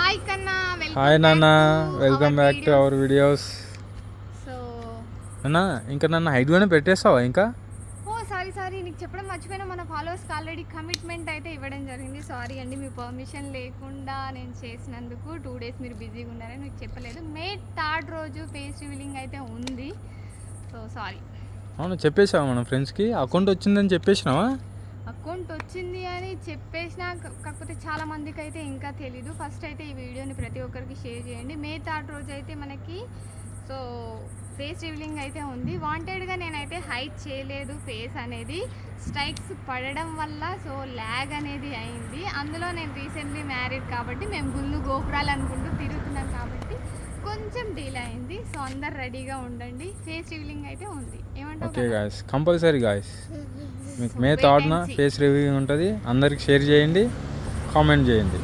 Hi కన్నా, hi నాన్న, welcome back to our videos. So అన్నా ఇంకా నన్ను హైడ్గానే పెట్టేస్తావా ఇంకా? సారీ నీకు చెప్పడం మర్చిపోయినా. మన ఫాలోవర్స్కి ఆల్రెడీ కమిట్మెంట్ అయితే ఇవ్వడం జరిగింది. సారీ అండి, మీ పర్మిషన్ లేకుండా నేను చేసినందుకు. 2 days మీరు బిజీగా ఉన్నారని మీకు చెప్పలేదు. మే 3rd రోజు ఫేస్ రివీలింగ్ అయితే ఉంది. So sorry. అవును, చెప్పేసావా మన ఫ్రెండ్స్కి? అకౌంట్ వచ్చిందని చెప్పేసినావా? అకౌంట్ వచ్చింది అని చెప్పేసిన, కాకపోతే చాలా మందికి అయితే ఇంకా తెలీదు. ఫస్ట్ అయితే ఈ వీడియోని ప్రతి ఒక్కరికి షేర్ చేయండి. మే 3rd రోజు అయితే మనకి సో ఫేస్ రివీలింగ్ అయితే ఉంది. వాంటెడ్గా నేనైతే హైడ్ చేయలేదు ఫేస్ అనేది, స్ట్రైక్స్ పడడం వల్ల సో ల్యాగ్ అనేది అయింది. అందులో నేను రీసెంట్లీ మ్యారీడ్ కాబట్టి మేము గుళ్ళు గోపురాలు అనుకుంటూ తిరుగుతున్నాం కాబట్టి కొంచెం డీల్ అయింది. సో అందరు రెడీగా ఉండండి, ఫేస్ రివీలింగ్ అయితే ఉంది. ఏమంటారు? ఓకే గాయస్, కంపల్సరీ గాయస్, మీకు మే 3rd ఫేస్ రివ్యూ ఉంటుంది. అందరికి షేర్ చేయండి, కామెంట్ చేయండి.